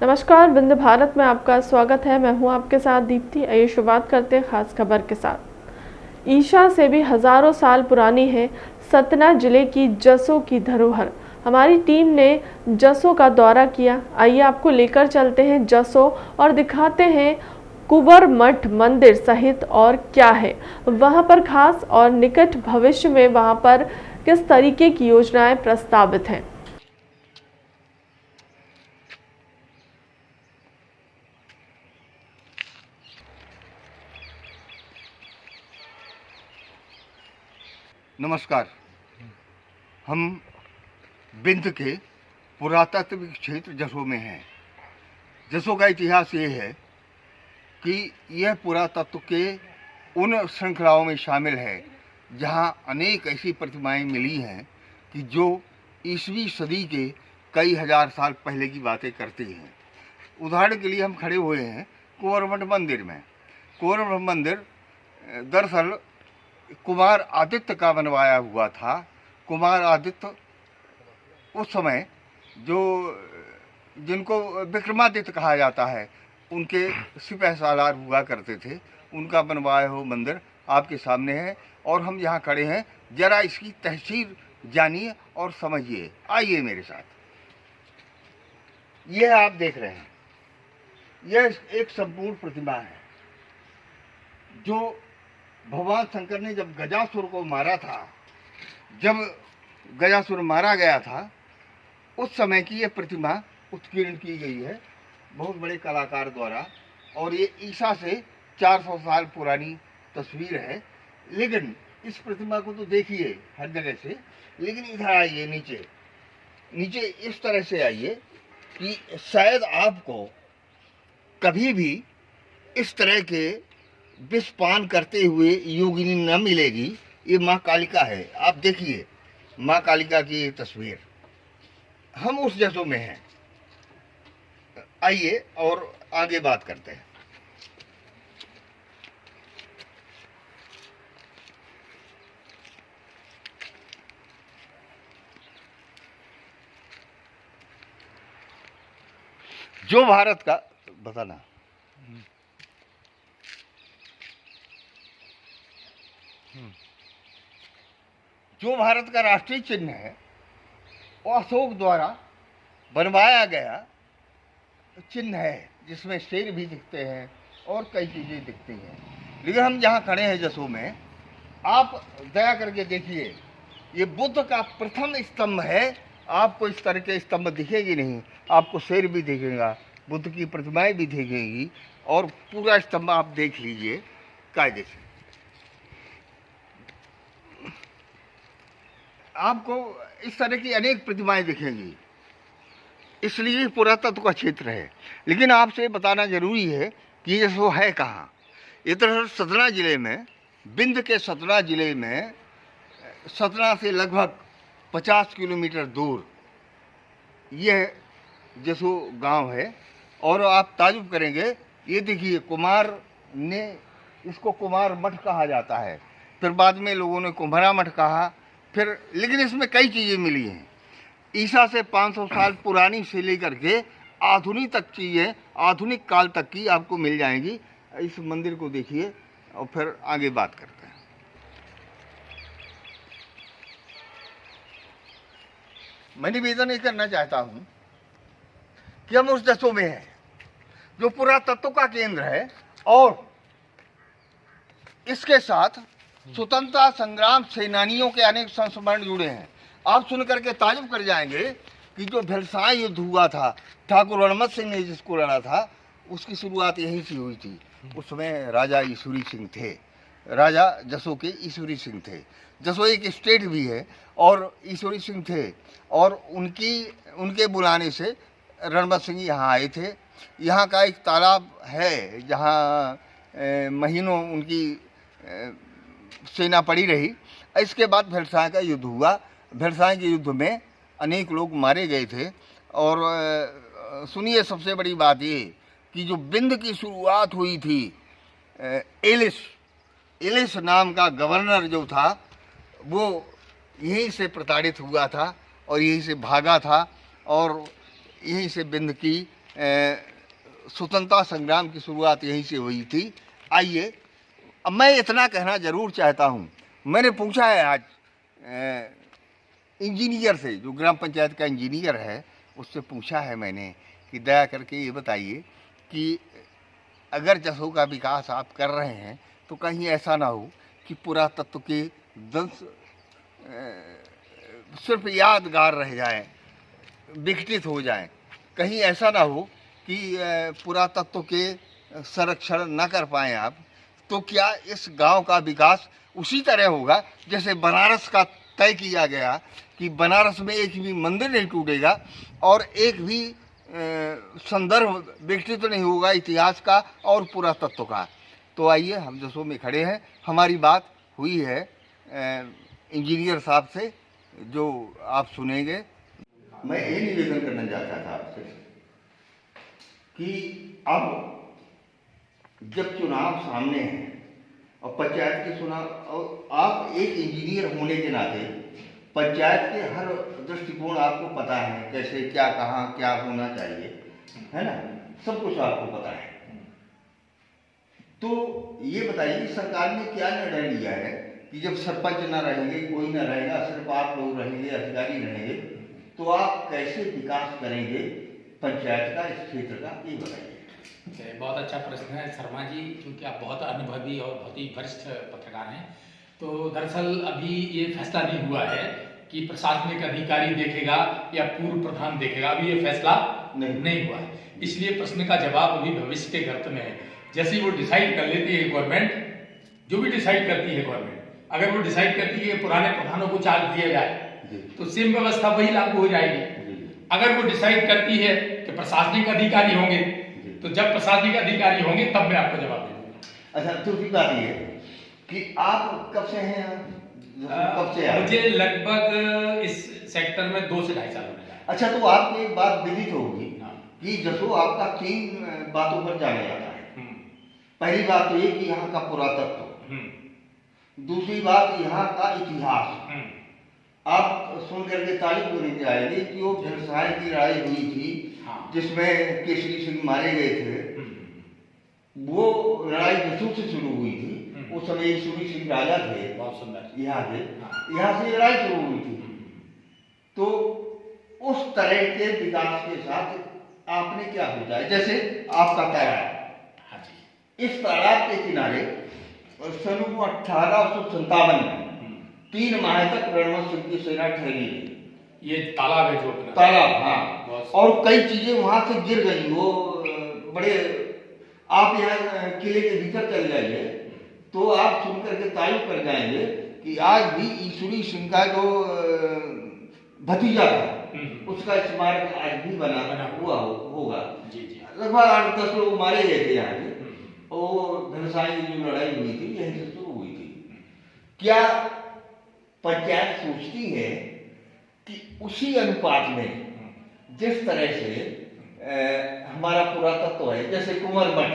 नमस्कार, विंध्य भारत में आपका स्वागत है। मैं हूं आपके साथ दीप्ति। आइए शुरुआत करते हैं खास खबर के साथ। ईशा से भी हजारों साल पुरानी है सतना जिले की जसों की धरोहर। हमारी टीम ने जसों का दौरा किया। आइए आपको लेकर चलते हैं जसों और दिखाते हैं कुंवर मठ मंदिर सहित और क्या है वहां पर खास, और निकट भविष्य में वहां पर किस तरीके की योजनाएं प्रस्तावित हैं। नमस्कार। हम बिंद के पुरातात्विक क्षेत्र जसों में हैं। जसों का इतिहास ये है कि यह पुरातत्व के उन श्रृंखलाओं में शामिल है जहां अनेक ऐसी प्रतिमाएं मिली हैं कि जो ईसवी सदी के कई हजार साल पहले की बातें करती हैं। उदाहरण के लिए हम खड़े हुए हैं कुंवर मठ मंदिर में। कुंवर मठ मंदिर दरअसल कुमार आदित्य का बनवाया हुआ था। कुमार आदित्य उस समय जिनको विक्रमादित्य कहा जाता है, उनके सिपह सालार हुआ करते थे। उनका बनवाया हुआ मंदिर आपके सामने है और हम यहाँ खड़े हैं। जरा इसकी तहसीर जानिए और समझिए। आइए मेरे साथ। यह आप देख रहे हैं, यह एक संपूर्ण प्रतिमा है जो भगवान शंकर ने जब गजासुर को मारा था, जब गजासुर मारा गया था, उस समय की यह प्रतिमा उत्कीर्ण की गई है बहुत बड़े कलाकार द्वारा। और ये ईसा से 400 साल पुरानी तस्वीर है। लेकिन इस प्रतिमा को तो देखिए हर जगह से, लेकिन इधर आइए, नीचे नीचे इस तरह से आइए कि शायद आपको कभी भी इस तरह के विष पान करते हुए योगिनी न मिलेगी। ये माँ कालिका है। आप देखिए माँ कालिका की ये तस्वीर। हम उस जसों में हैं। आइए और आगे बात करते हैं। जो भारत का बताना, जो भारत का राष्ट्रीय चिन्ह है वो अशोक द्वारा बनवाया गया चिन्ह है, जिसमें शेर भी दिखते हैं और कई चीजें दिखती हैं। लेकिन हम जहाँ खड़े हैं जसों में, आप दया करके देखिए, ये बुद्ध का प्रथम स्तंभ है। आपको इस तरह के स्तंभ दिखेगी नहीं, आपको शेर भी दिखेगा, बुद्ध की प्रतिमाएं भी दिखेंगी और पूरा स्तंभ आप देख लीजिए कायदे से। आपको इस तरह की अनेक प्रतिमाएं दिखेंगी, इसलिए पुरातत्व का क्षेत्र है। लेकिन आपसे बताना जरूरी है कि ये सो है कहाँ। ये दरअसल सतना जिले में, बिंद के सतना जिले में, सतना से लगभग 50 किलोमीटर दूर यह जसो गांव है। और आप ताजुब करेंगे, ये देखिए कुमार ने इसको कुमार मठ कहा जाता है, फिर बाद में लोगों ने कुम्भरा मठ कहा, फिर लेकिन इसमें कई चीज़ें मिली हैं। ईसा से 500 साल पुरानी से लेकर के आधुनिक तक चीज़ें, आधुनिक काल तक की आपको मिल जाएंगी। इस मंदिर को देखिए और फिर आगे बात करते हैं। मैं निवेदन ये करना चाहता हूँ कि हम उस जसों में हैं जो पुरातत्व का केंद्र है और इसके साथ स्वतंत्रता संग्राम सेनानियों के अनेक संस्मरण जुड़े हैं। आप सुन करके ताजुब कर जाएंगे कि जो भेलसाई युद्ध हुआ था, ठाकुर रणमत सिंह ने जिसको लड़ा था, उसकी शुरुआत यहीं से हुई थी। उसमें राजा ईश्वरी सिंह थे, राजा जसों के ईश्वरी सिंह थे। जसों एक स्टेट भी है और ईश्वरी सिंह थे, और उनके बुलाने से रणमत सिंह यहाँ आए थे। यहाँ का एक तालाब है जहाँ महीनों उनकी सेना पड़ी रही। इसके बाद भेलसाई का युद्ध हुआ। भेलसाई के युद्ध में अनेक लोग मारे गए थे। और सुनिए, सबसे बड़ी बात ये कि जो बिंद की शुरुआत हुई थी, एलिस नाम का गवर्नर जो था, वो यहीं से प्रताड़ित हुआ था और यहीं से भागा था और यहीं से बिंद की स्वतंत्रता संग्राम की शुरुआत यहीं से हुई थी। आइए, अब मैं इतना कहना ज़रूर चाहता हूँ, मैंने पूछा है आज इंजीनियर से, जो ग्राम पंचायत का इंजीनियर है, उससे पूछा है मैंने कि दया करके ये बताइए कि अगर जसों का विकास आप कर रहे हैं तो कहीं ऐसा ना हो कि पुरातत्व के दंश सिर्फ यादगार रह जाएं, विघटित हो जाएं, कहीं ऐसा ना हो कि पुरातत्व के संरक्षण न कर पाएं आप, तो क्या इस गांव का विकास उसी तरह होगा जैसे बनारस का तय किया गया कि बनारस में एक भी मंदिर नहीं टूटेगा और एक भी संदर्भ विकसित नहीं होगा इतिहास का और पुरातत्व का। तो आइए, हम जसों में खड़े हैं, हमारी बात हुई है इंजीनियर साहब से, जो आप सुनेंगे। मैं ये निवेदन करना चाहता था आपसे कि अब जब चुनाव सामने है और पंचायत के चुनाव, और आप एक इंजीनियर होने के नाते पंचायत के हर दृष्टिकोण आपको पता है, कैसे क्या कहाँ क्या होना चाहिए, है ना, सब कुछ आपको पता है। तो ये बताइए सरकार ने क्या निर्णय लिया है कि जब सरपंच ना रहेंगे, कोई ना रहेगा, सिर्फ आप लोग रहेंगे, अधिकारी रहेंगे, तो आप कैसे विकास करेंगे पंचायत का, इस क्षेत्र का, ये बताइए। बहुत अच्छा प्रश्न है शर्मा जी, क्योंकि आप बहुत अनुभवी और बहुत ही वरिष्ठ पत्रकार हैं। तो दरअसल अभी ये फैसला नहीं हुआ है कि प्रशासनिक अधिकारी देखेगा या पूर्व प्रधान देखेगा, अभी ये फैसला नहीं हुआ है। इसलिए प्रश्न का जवाब अभी भविष्य के गर्त में है। जैसे ही वो डिसाइड कर लेती है गवर्नमेंट, जो भी डिसाइड करती है गवर्नमेंट, अगर वो डिसाइड करती है पुराने प्रधानों को चार्ज दिया जाए तो सेम व्यवस्था वही लागू हो जाएगी। अगर वो डिसाइड करती है कि प्रशासनिक अधिकारी होंगे, तो जब प्रशासनिक अधिकारी होंगे तब मैं आपको जवाब दे दूंगा। अच्छा, दूसरी बात ये कि आप कब से हैं, कब से हैं? मुझे लगभग इस सेक्टर में 2 से 2.5 साल हो गया। अच्छा, तो आपकी एक बात विदित होगी कि जसों आपका 3 बातों पर जाना जाता है। पहली बात तो ये कि यहाँ का पुरातत्व, दूसरी बात यहाँ का इतिहास। आप सुन करके तारीफ करने आएंगे कि वो भेड़साई की लड़ाई हुई थी, जिसमें केसरी सिंह मारे गए थे, वो लड़ाई जसों से शुरू हुई थी। उस समय केसरी सिंह राजा थे, बहुत सुंदर, यहाँ से लड़ाई शुरू हुई थी। तो उस तरह के विकास के साथ आपने क्या सोचा है? जैसे आपका तालाब, इस तालाब के किनारे सन 1857 में 3 माह तक रणवंश सिंह की सेना ठहरी है। ये तालाब है जो तालाब, हाँ, और कई चीजें वहां से गिर गई। वो बड़े, आप यहाँ किले के भीतर चले जाइए तो आप सुन करके तारीफ कर जाएंगे कि आज भी ईश्वरी सिंह का जो भतीजा था उसका स्मारक आज भी बना हुआ होगा। लगभग 8-10 लोग मारे गए थे यहाँ पे, और भेड़साई की जो लड़ाई हुई थी यहीं से शुरू हुई थी। क्या पंचायत सोचती है कि उसी अनुपात में जिस तरह से हमारा पुरातत्व है, जैसे कुंवर मठ,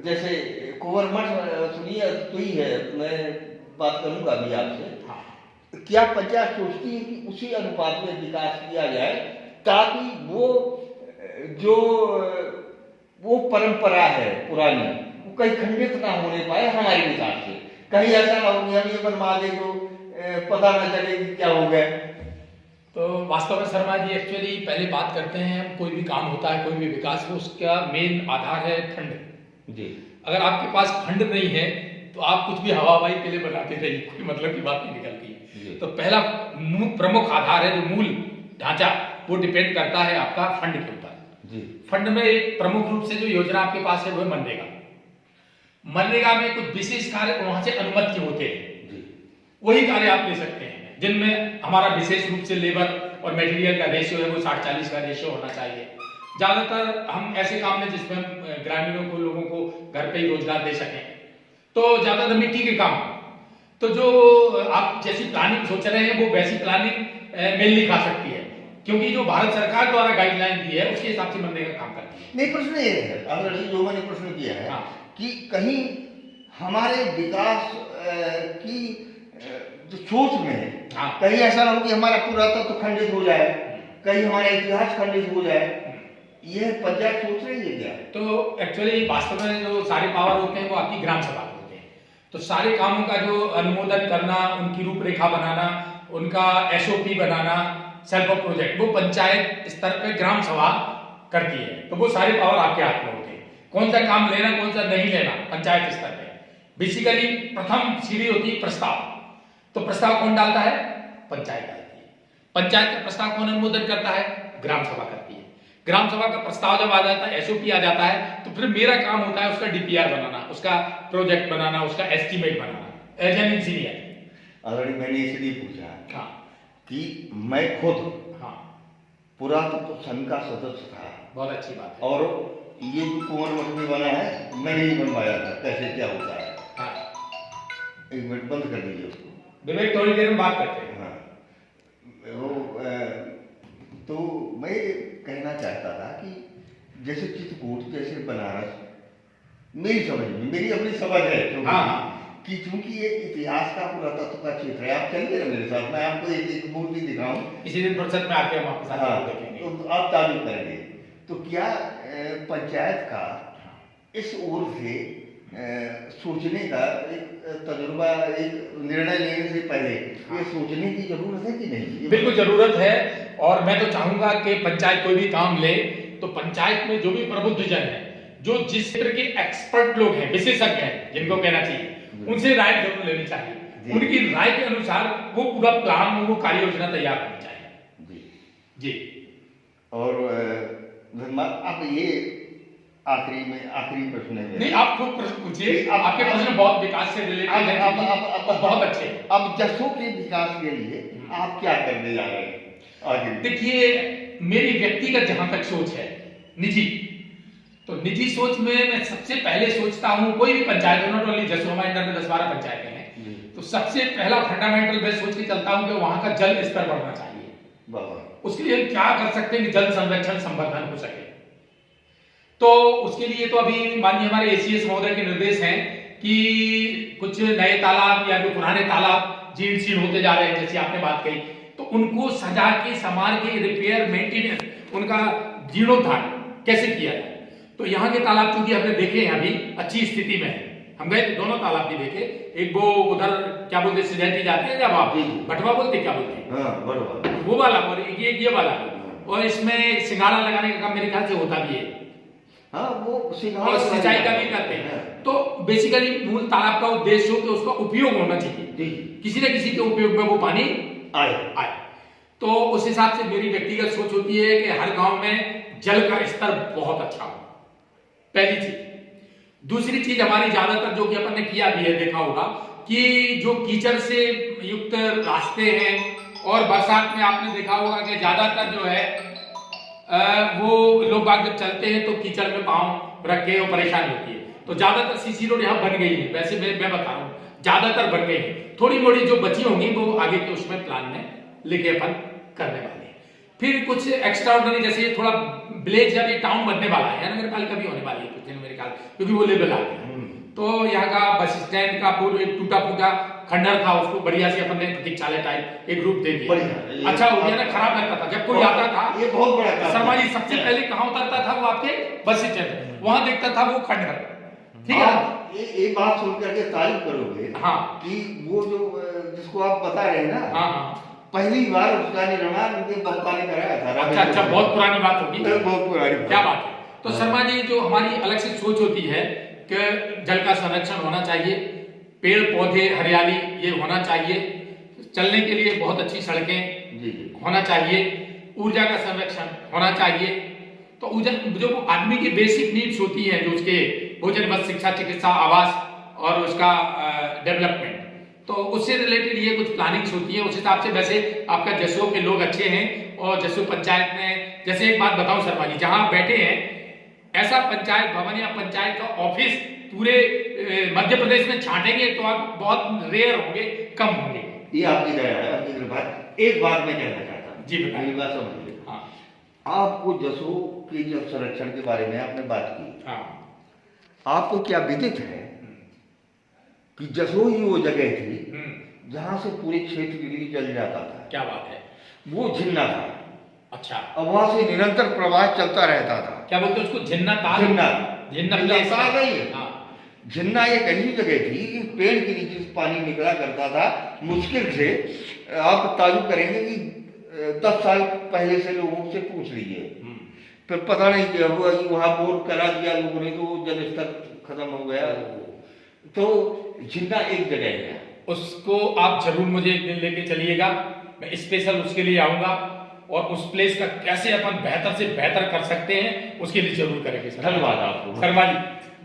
जैसे कुंवर मठ सुनिए तो ही है, मैं बात करूंगा अभी आपसे, क्या पंचायत सोचती है कि उसी अनुपात में विकास किया जाए ताकि वो परंपरा है पुरानी, वो कहीं खंडित ना होने पाए हमारे विकास से? कहीं ऐसा ना हो कि हम ये बनवा दे तो पता ना चले कि क्या हो गया। तो वास्तव में शर्मा जी, एक्चुअली पहले बात करते हैं, कोई भी काम होता है, कोई भी विकास हो, उसका मेन आधार है फंड जी। अगर आपके पास फंड नहीं है तो आप कुछ भी हवाबाई के लिए बनाते रहिए, कोई मतलब की बात नहीं निकलती। तो पहला प्रमुख आधार है, जो मूल ढांचा, वो डिपेंड करता है आपका फंड के ऊपर। फंड में एक प्रमुख रूप से जो योजना आपके पास है वो है मनरेगा। मनरेगा में कुछ विशेष कार्य वहां से अनुमति होते हैं, वही कार्य आप ले सकते हैं, जिनमें हमारा विशेष रूप से लेबर और मटेरियल का रेशियो है वो 60-40 का रेशियो होना चाहिए। ज्यादातर हम ऐसे काम में जिसमें ग्रामीणों को, लोगों को घर पे ही रोजगार दे सकें, तो ज्यादातर मिट्टी के काम। तो जो आप जैसी प्लानिंग सोच रहे हैं वो वैसी प्लानिंग मेल नहीं खा सकती है, क्योंकि जो भारत सरकार द्वारा गाइडलाइन दी है उसके हिसाब से मनरेगा काम करती है। नहीं, प्रश्न ये है, ऑलरेडी जो मैंने प्रश्न किया है कि कहीं हमारे विकास की जो सोच में कहीं ऐसा ना हो कि हमारा पुरातत्व खंडित हो जाए, कहीं हमारा इतिहास खंडित हो जाए, ये पंचायत सोच रही है क्या? तो एक्चुअली वास्तव में जो सारे पावर होते हैं वो आपकी ग्राम सभा के होते हैं। तो सारे कामों का जो अनुमोदन करना, उनकी रूपरेखा बनाना, उनका SOP banana, self of project, वो पंचायत स्तर पे ग्राम सभा करती है। तो वो सारे पावर आपके हाथ में होते हैं, कौन सा काम लेना कौन सा नहीं लेना पंचायत स्तर पे। बेसिकली प्रथम सीढ़ी होती है प्रस्ताव। तो प्रस्ताव कौन डालता है? पंचायत डालती है। पंचायत का प्रस्ताव कौन अनुमोदन करता है? ग्राम सभा करती है। ग्राम सभा का प्रस्ताव जब आ जाता है, एसओपी आ जाता है, तो फिर मेरा काम होता है उसका डीपीआर बनाना, उसका प्रोजेक्ट बनाना, उसका एस्टीमेट बनाना एज एन इंजीनियर। ऑलरेडी मैंने इसलिए पूछा हाँ कि मैं खुद हाँ, पुरातत्व संघ का सदस्य था, बहुत अच्छी बात है। और ये जो कुंवर मठ में बना है मैंने ही बनवाया था, कैसे क्या होता है। हाँ, एक मिनट बंद कर दीजिए उसको। विवेक थोड़ी देर में बात करते हैं। हाँ, तो मैं कहना चाहता था कि जैसे चित्रकूट, जैसे बनारस, मेरी समझ में, मेरी अपनी समझ है कि चूंकि ये इतिहास का पुरातत्व का क्षेत्र है। आप चलिए ना मेरे साथ, मैं आपको एक मूर्ति दिखाऊं। इसी दिन फुर्सत में आके हम आपके साथ देखेंगे। तो आप तारीफ करेंगे। तो क्या पंचायत का इस ओर से सोचने का एक तजुर्बा, एक निर्णय लेने से पहले ये सोचने की जरूरत है कि नहीं? बिल्कुल जरूरत है। और मैं तो चाहूंगा कि पंचायत कोई भी काम ले तो पंचायत में जो भी प्रबुद्ध जन है, जो जिस तरह के एक्सपर्ट लोग हैं, विशेषज्ञ हैं जिनको कहना चाहिए, उनसे राय जरूर लेनी चाहिए। उनकी राय के अनुसार वो पूरा प्लान, वो कार्य योजना तैयार होनी चाहिए। जी। और आप ये आखिरी प्रश्न है। नहीं, आप खूब प्रश्न पूछिए। आपके प्रश्न बहुत विकास से रिलेटेड है, बहुत अच्छे। अब जसों के विकास के लिए आप क्या करने जा रहे हैं आगे? देखिए, मेरी व्यक्तिगत जहां तक सोच है, निजी, तो निजी सोच में मैं सबसे पहले सोचता हूं, कोई भी पंचायत, नॉट ओनली जसों, हमारे अंडर में 10-12 पंचायतें हैं, तो सबसे पहला फंडामेंटल मैं सोच के चलता हूं कि वहां का जल स्तर बढ़ना चाहिए। उसके लिए हम क्या कर सकते हैं कि जल संरक्षण संवर्धन हो सके। तो उसके लिए तो अभी माननीय हमारे एसीएस महोदय के निर्देश हैं कि कुछ नए तालाब या जो पुराने तालाब जीर्ण शीर्ण होते जा रहे हैं, जैसे आपने बात कही, तो उनको सजा के, संभाल के, रिपेयर, मेंटेनेंस, उनका जीर्णोद्धार कैसे किया जाए। तो यहाँ के तालाब चूंकि हमने देखे हैं अभी अच्छी स्थिति में है, हम गए दोनों तालाब भी देखे। एक वो उधर क्या बोलते हैं, सिजैती जाते हैं जब आप बटवा बोलते क्या बोलते हैं, वो वाला, और ये वाला, और इसमें सिंगाड़ा लगाने का काम मेरे ख्याल से होता भी है। हाँ, वो और सिंचाई का भी करते हैं। तो बेसिकली मूल तालाब का उद्देश्य हो कि उसका उपयोग होना चाहिए, किसी न किसी के उपयोग में वो पानी आए। तो उस हिसाब से मेरी व्यक्तिगत सोच होती है कि हर गांव में जल का स्तर बहुत अच्छा हो, पहली चीज। दूसरी चीज, हमारी ज्यादातर जो कि अपन ने किया भी है, देखा होगा कि जो कीचड़ से युक्त रास्ते हैं, और बरसात में आपने देखा होगा कि ज्यादातर जो है वो लोग बाग जब चलते हैं तो कीचड़ में पांव रख के वो परेशानी होती है। तो ज्यादातर सीसी रोड यहाँ बन गई है, वैसे मैं बता रहा हूँ ज्यादातर बन गई है। थोड़ी मोड़ी जो बची होंगी वो आगे के उसमें प्लान में लेके अपन करने वाले हैं। फिर कुछ एक्स्ट्रा ऑर्डिनरी, जैसे थोड़ा विलेज या टाउन बनने वाला है, नगर पालिका भी होने वाली है कुछ दिन मेरे ख्याल, क्योंकि वो लेवल आ गया। तो यहाँ का बस स्टैंड का पूरा एक टूटा फूटा खंडर था, उसको बढ़िया से अपन ने प्रतीक्षालय टाइप एक रूप दे दिया। अच्छा हो गया ना, खराब लगता था जब कोई आता था। ये बहुत बड़ा शर्मा जी सबसे पहले कहाँ उतरता था? वो आपके बस स्टैंड, वहां देखता था वो खंडर। ठीक है, ये बात सुन करके तारीफ करोगे हाँ कि वो जो जिसको आप बता रहे हैं ना, हाँ, पहली बार उसका निर्माण उनके बप्पा ने कराया था। अच्छा, बहुत पुरानी बात होगी, बहुत पुरानी, क्या बात है। तो शर्मा जी, जो हमारी अलग से सोच होती है कि जल का संरक्षण होना चाहिए, पेड़ पौधे हरियाली ये होना चाहिए, चलने के लिए बहुत अच्छी सड़कें होना चाहिए, ऊर्जा का संरक्षण होना चाहिए। तो जो आदमी की बेसिक नीड्स होती हैं, जो उसके भोजन, वस्त्र, शिक्षा, चिकित्सा, आवास और उसका डेवलपमेंट, तो उससे रिलेटेड ये कुछ प्लानिंग्स होती है। उस हिसाब से वैसे आपका जसों के लोग अच्छे हैं, और जसों पंचायत में, जैसे एक बात बताऊं शर्मा जी, जहां आप बैठे हैं ऐसा पंचायत भवन या पंचायत का ऑफिस पूरे मध्य प्रदेश में छांटेंगे तो आप बहुत रेयर होंगे, कम होंगे। ये आपकी दया है, आपकी कृपा है। एक बात मैं कहना चाहता हूँ जी, बताइए। मेरी बात समझिए। हाँ, आपको जसों के जल संरक्षण के बारे में आपने बात की, हाँ, आपको क्या विदित है कि जसों ही वो जगह थी जहां से पूरे क्षेत्र के लिए जल जाता था? क्या बात है। वो झिन्ना था। अच्छा, और वहां से निरंतर प्रवाह चलता रहता था। क्या बोलते हैं उसको, झिन्ना ताल? झिन्ना झिन्ना झिन्ना प्लेस ताल नहीं है। हाँ, झिन्ना एक ऐसी जगह थी कि पेड़ के नीचे से पानी निकला करता था मुश्किल से। आप ताल्लुक करेंगे कि 10 साल पहले से लोगों से पूछ लीजिए, फिर पता नहीं क्या हुआ कि वहाँ बोर करा दिया लोगों ने, तो जल स्तर खत्म हो गया। तो झिन्ना एक जगह है, उसको आप जरूर मुझे एक दिन लेके चलिएगा, मैं स्पेशल उसके लिए आऊंगा और उस प्लेस का कैसे अपन बेहतर से बेहतर कर सकते हैं उसके लिए जरूर करेंगे। धन्यवाद आपको शर्मा जी,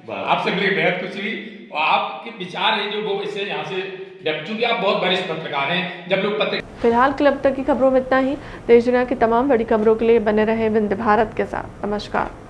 आपसे मिलकर बेहद खुशी हुई और आपके विचार हैं जो वो इससे यहाँ से, चूंकि आप बहुत वरिष्ठ पत्रकार हैं, जब लोग फिलहाल क्लब तक की खबरों में इतना ही। देश दुनिया की तमाम बड़ी खबरों के लिए बने रहे विंध्य भारत के साथ। नमस्कार।